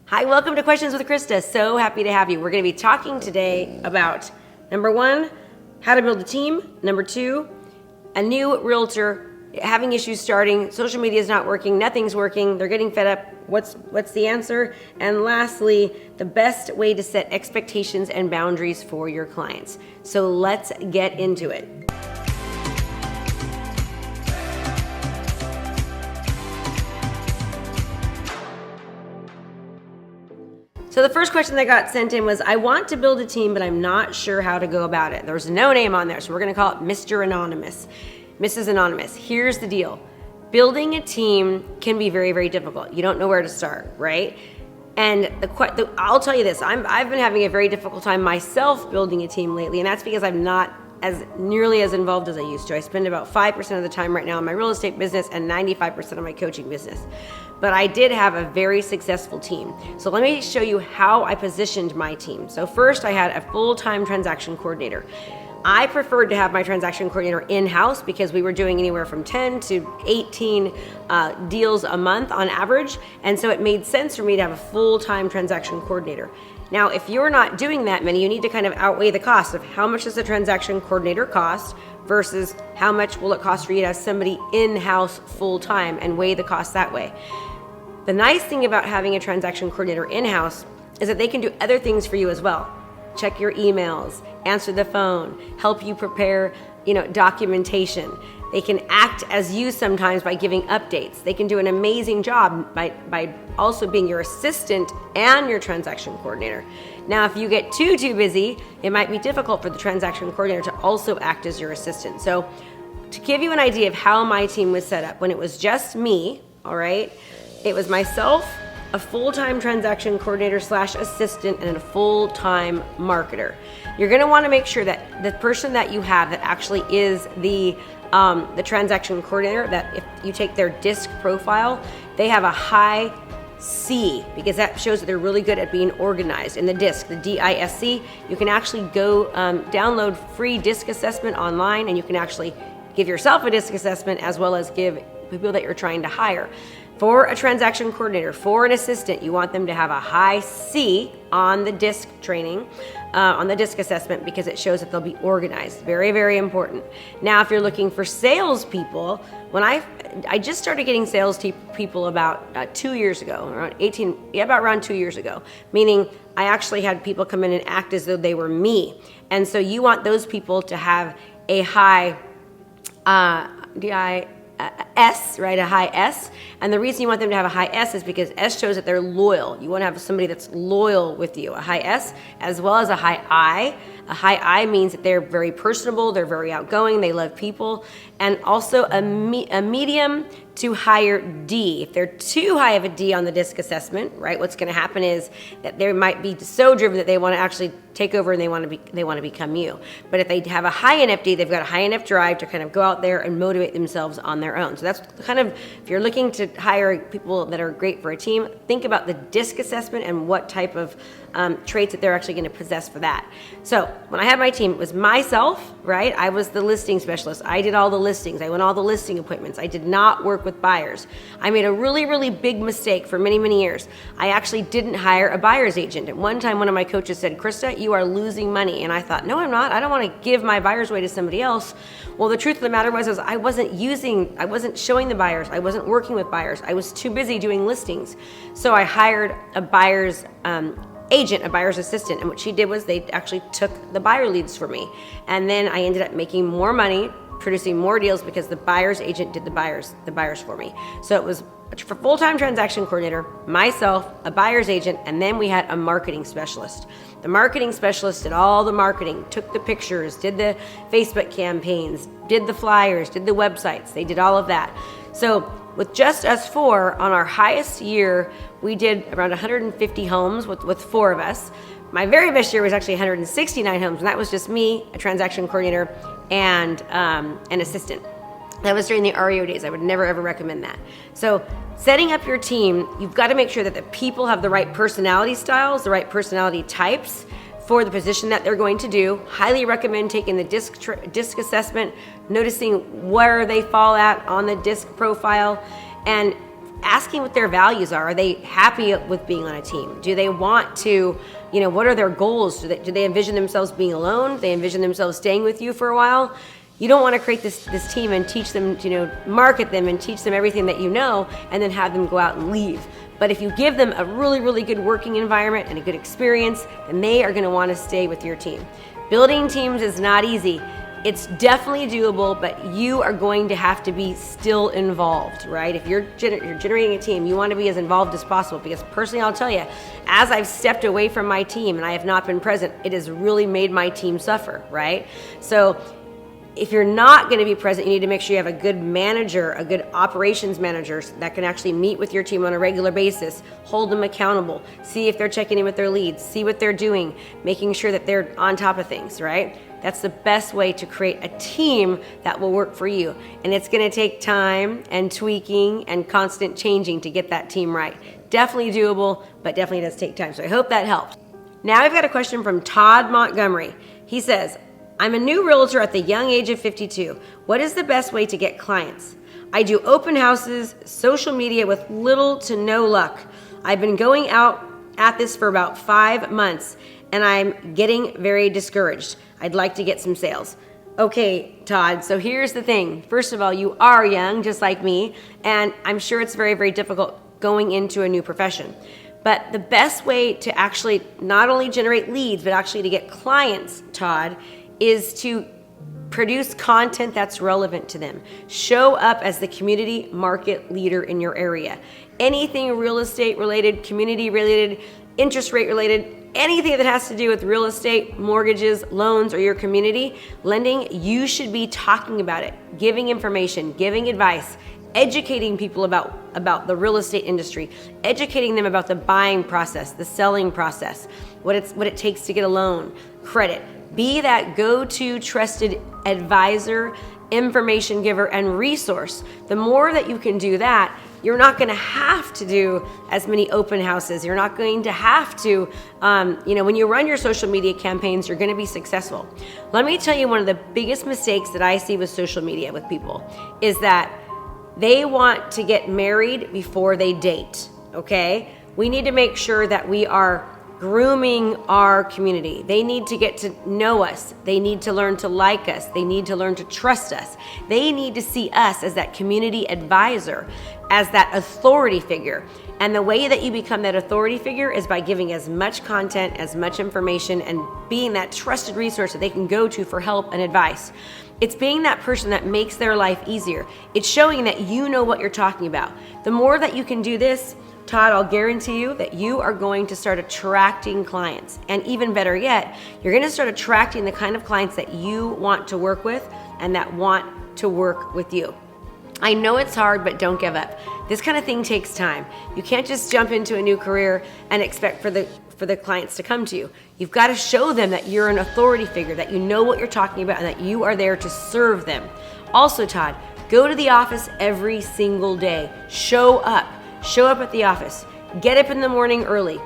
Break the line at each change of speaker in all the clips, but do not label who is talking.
Hi, welcome to Questions with Krista. So happy to have you. We're going to be talking today about, number one, how to build a team. Number two, a new realtor having issues starting, social media is not working, nothing's working, they're getting fed up. What's the answer? And lastly, the best way to set expectations and boundaries for your clients. So let's get into it. So the first question that got sent in was, I want to build a team, but I'm not sure how to go about it. There's no name on there, so we're going to call it Mr. Anonymous. Mrs. Anonymous. Here's the deal. Building a team can be very, very difficult. You don't know where to start, right? And I'll tell you this, I've been having a very difficult time myself building a team lately, and that's because I'm not as nearly as involved as I used to. I spend about 5% of the time right now in my real estate business and 95% of my coaching business. But I did have a very successful team. So let me show you how I positioned my team. So first I had a full-time transaction coordinator. I preferred to have my transaction coordinator in-house because we were doing anywhere from 10 to 18 deals a month on average. And so it made sense for me to have a full-time transaction coordinator. Now, if you're not doing that many, you need to kind of outweigh the cost of how much does a transaction coordinator cost versus how much will it cost for you to have somebody in-house full-time, and weigh the cost that way. The nice thing about having a transaction coordinator in-house is that they can do other things for you as well. Check your emails, answer the phone, help you prepare, documentation. They can act as you sometimes by giving updates. They can do an amazing job by also being your assistant and your transaction coordinator. Now, if you get too busy, it might be difficult for the transaction coordinator to also act as your assistant. So to give you an idea of how my team was set up, when it was just me, all right, it was myself, a full-time transaction coordinator / assistant, and a full-time marketer. You're going to want to make sure that the person that you have that actually is the transaction coordinator, that if you take their DISC profile, they have a high C, because that shows that they're really good at being organized. In the DISC, the DISC, you can actually go download free DISC assessment online, and you can actually give yourself a DISC assessment as well as give people that you're trying to hire. For a transaction coordinator, for an assistant, you want them to have a high C on the DISC training, on the DISC assessment, because it shows that they'll be organized. Very, very important. Now, if you're looking for salespeople, when I just started getting sales people about 2 years ago, around 2 years ago, meaning I actually had people come in and act as though they were me. And so you want those people to have a high S, right? A high S. And the reason you want them to have a high S is because S shows that they're loyal. You want to have somebody that's loyal with you. A high S as well as a high I. A high I means that they're very personable, they're very outgoing, they love people. And also a medium to higher D. If they're too high of a D on the DISC assessment, right, what's going to happen is that they might be so driven that they want to actually take over and they want to become you. But if they have a high enough D, they've got a high enough drive to kind of go out there and motivate themselves on their own. So that's kind of, if you're looking to hire people that are great for a team, think about the DISC assessment and what type of traits that they're actually going to possess for that. So when I had my team, it was myself, right? I was the listing specialist. I did all the listings. I went all the listing appointments. I did not work with buyers. I made a really, really big mistake for many, many years. I actually didn't hire a buyer's agent. At one time, one of my coaches said, Krista, you are losing money. And I thought, no, I'm not. I don't want to give my buyer's away to somebody else. Well, the truth of the matter was I wasn't showing the buyers. I wasn't working with buyers. I was too busy doing listings. So I hired a buyer's agent, a buyer's assistant, and what she did was they actually took the buyer leads for me. And then I ended up making more money, producing more deals, because the buyer's agent did the buyers for me. So it was for full-time transaction coordinator, myself, a buyer's agent, and then we had a marketing specialist. The marketing specialist did all the marketing, took the pictures, did the Facebook campaigns, did the flyers, did the websites. They did all of that. So with just us four, on our highest year, we did around 150 homes with four of us. My very best year was actually 169 homes, and that was just me, a transaction coordinator, and an assistant. That was during the REO days. I would never, ever recommend that. So setting up your team, you've got to make sure that the people have the right personality styles, the right personality types for the position that they're going to do. Highly recommend taking the DISC assessment, noticing where they fall at on the DISC profile. And asking what their values are. Are they happy with being on a team? Do they want to, what are their goals? Do they envision themselves being alone? Do they envision themselves staying with you for a while? You don't want to create this team and teach them, market them and teach them everything that you know, and then have them go out and leave. But if you give them a really, really good working environment and a good experience, then they are going to want to stay with your team. Building teams is not easy. It's definitely doable, but you are going to have to be still involved, right? If you're generating a team, you want to be as involved as possible, because personally, I'll tell you, as I've stepped away from my team and I have not been present, it has really made my team suffer, right? So if you're not going to be present, you need to make sure you have a good manager, a good operations manager that can actually meet with your team on a regular basis, hold them accountable, see if they're checking in with their leads, see what they're doing, making sure that they're on top of things, right? That's the best way to create a team that will work for you. And it's going to take time and tweaking and constant changing to get that team right. Definitely doable, but definitely does take time. So I hope that helped. Now I've got a question from Todd Montgomery. He says, I'm a new realtor at the young age of 52. What is the best way to get clients? I do open houses, social media with little to no luck. I've been going out at this for about 5 months, and I'm getting very discouraged. I'd like to get some sales. Okay, Todd, so here's the thing. First of all, you are young, just like me, and I'm sure it's very, very difficult going into a new profession. But the best way to actually not only generate leads, but actually to get clients, Todd, is to produce content that's relevant to them. Show up as the community market leader in your area. Anything real estate related, community related, interest rate related, anything that has to do with real estate, mortgages, loans, or your community lending, you should be talking about it, giving information, giving advice, educating people about the real estate industry, educating them about the buying process, the selling process, what it takes to get a loan, credit. Be that go-to trusted advisor, information giver, and resource. The more that you can do that, you're not going to have to do as many open houses. You're not going to have to, when you run your social media campaigns, you're going to be successful. Let me tell you, one of the biggest mistakes that I see with social media with people is that they want to get married before they date, okay? We need to make sure that we are grooming our community. They need to get to know us. They need to learn to like us. They need to learn to trust us. They need to see us as that community advisor, as that authority figure. And the way that you become that authority figure is by giving as much content, as much information, and being that trusted resource that they can go to for help and advice. It's being that person that makes their life easier. It's showing that you know what you're talking about. The more that you can do this, Todd, I'll guarantee you that you are going to start attracting clients. And even better yet, you're going to start attracting the kind of clients that you want to work with and that want to work with you. I know it's hard, but don't give up. This kind of thing takes time. You can't just jump into a new career and expect for the clients to come to you. You've got to show them that you're an authority figure, that you know what you're talking about, and that you are there to serve them. Also, Todd, go to the office every single day. Show up. Show up at the office. Get up in the morning early.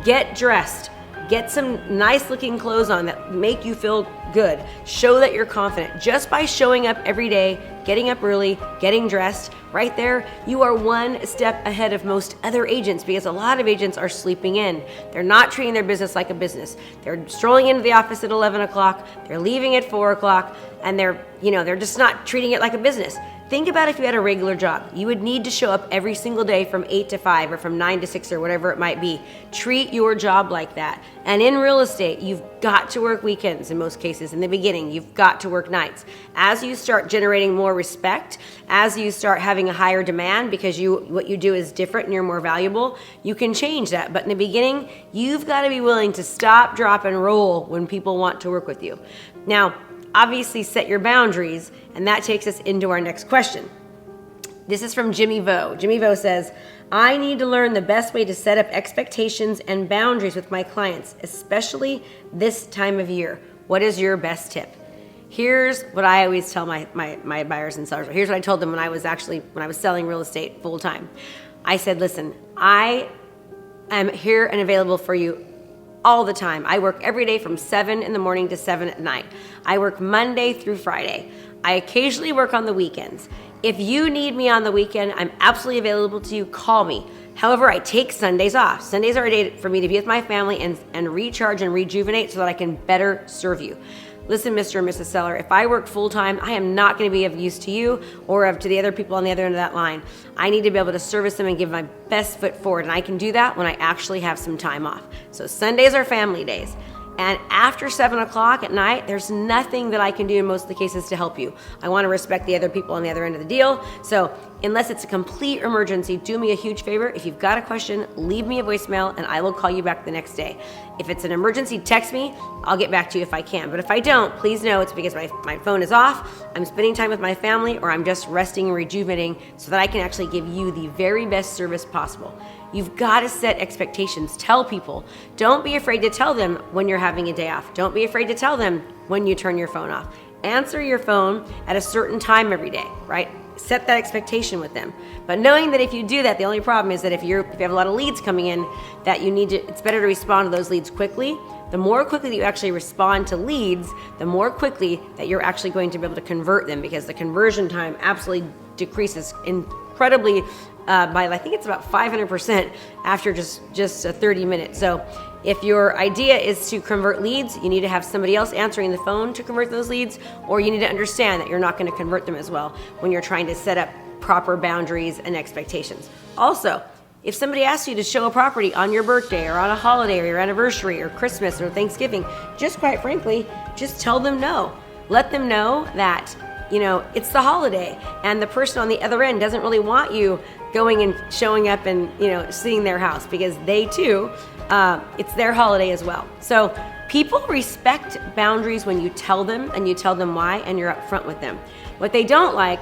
Get dressed. Get some nice looking clothes on that make you feel good. Show that you're confident. Just by showing up every day, getting up early, getting dressed, right there, you are one step ahead of most other agents, because a lot of agents are sleeping in. They're not treating their business like a business. They're strolling into the office at 11 o'clock. They're leaving at 4 o'clock, and they're just not treating it like a business. Think about if you had a regular job. You would need to show up every single day from 8 to 5 or from 9 to 6 or whatever it might be. Treat your job like that. And in real estate, you've got to work weekends in most cases. In the beginning, you've got to work nights. As you start generating more respect, as you start having a higher demand because what you do is different and you're more valuable, you can change that. But in the beginning, you've got to be willing to stop, drop, and roll when people want to work with you. Now, obviously set your boundaries, and that takes us into our next question. This is from Jimmy Vo. Jimmy Vo says, I need to learn the best way to set up expectations and boundaries with my clients, especially this time of year. What is your best tip? Here's what I always tell my buyers and sellers. Here's what I told them when I was selling real estate full time. I said, listen, I am here and available for you all the time. I work every day from 7 in the morning to 7 at night. I work Monday through Friday. I occasionally work on the weekends. If you need me on the weekend, I'm absolutely available to you. Call me. However, I take Sundays off. Sundays are a day for me to be with my family and recharge and rejuvenate so that I can better serve you. Listen, Mr. and Mrs. Seller, if I work full-time, I am not going to be of use to you or to the other people on the other end of that line. I need to be able to service them and give my best foot forward, and I can do that when I actually have some time off. So Sundays are family days. And after 7 o'clock at night, there's nothing that I can do in most of the cases to help you. I want to respect the other people on the other end of the deal. So unless it's a complete emergency, do me a huge favor. If you've got a question, leave me a voicemail and I will call you back the next day. If it's an emergency, text me. I'll get back to you if I can. But if I don't, please know it's because my phone is off, I'm spending time with my family, or I'm just resting and rejuvenating so that I can actually give you the very best service possible. You've got to set expectations. Tell people. Don't be afraid to tell them when you're having a day off. Don't be afraid to tell them when you turn your phone off. Answer your phone at a certain time every day, right? Set that expectation with them. But knowing that if you do that, the only problem is that if you have a lot of leads coming in, that it's better to respond to those leads quickly. The more quickly that you actually respond to leads, the more quickly that you're actually going to be able to convert them, because the conversion time absolutely decreases incredibly by, I think it's about 500% after just 30 minutes. So if your idea is to convert leads, you need to have somebody else answering the phone to convert those leads, or you need to understand that you're not going to convert them as well when you're trying to set up proper boundaries and expectations. Also, if somebody asks you to show a property on your birthday or on a holiday or your anniversary or Christmas or Thanksgiving, just quite frankly, just tell them no. Let them know that, it's the holiday and the person on the other end doesn't really want you going and showing up and, seeing their house, because they too, it's their holiday as well. So people respect boundaries when you tell them and you tell them why and you're upfront with them. What they don't like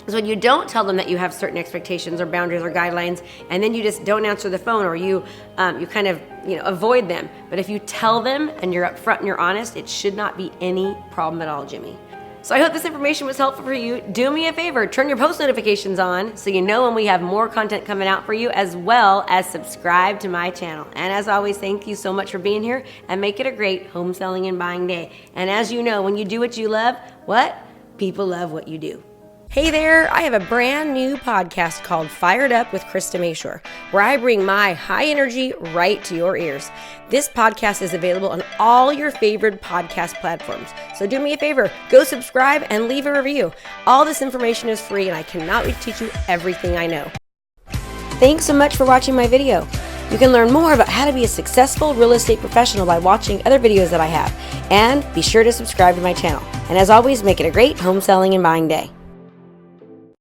is when you don't tell them that you have certain expectations or boundaries or guidelines, and then you just don't answer the phone, or you kind of avoid them. But if you tell them and you're upfront and you're honest, it should not be any problem at all, Jimmy. So I hope this information was helpful for you. Do me a favor, turn your post notifications on so you know when we have more content coming out for you, as well as subscribe to my channel. And as always, thank you so much for being here, and make it a great home selling and buying day. And as you know, when you do what you love, people love what you do. Hey there, I have a brand new podcast called Fired Up with Krista Mashore, where I bring my high energy right to your ears. This podcast is available on all your favorite podcast platforms. So do me a favor, go subscribe and leave a review. All this information is free, and I cannot wait to teach you everything I know. Thanks so much for watching my video. You can learn more about how to be a successful real estate professional by watching other videos that I have. And be sure to subscribe to my channel. And as always, make it a great home selling and buying day.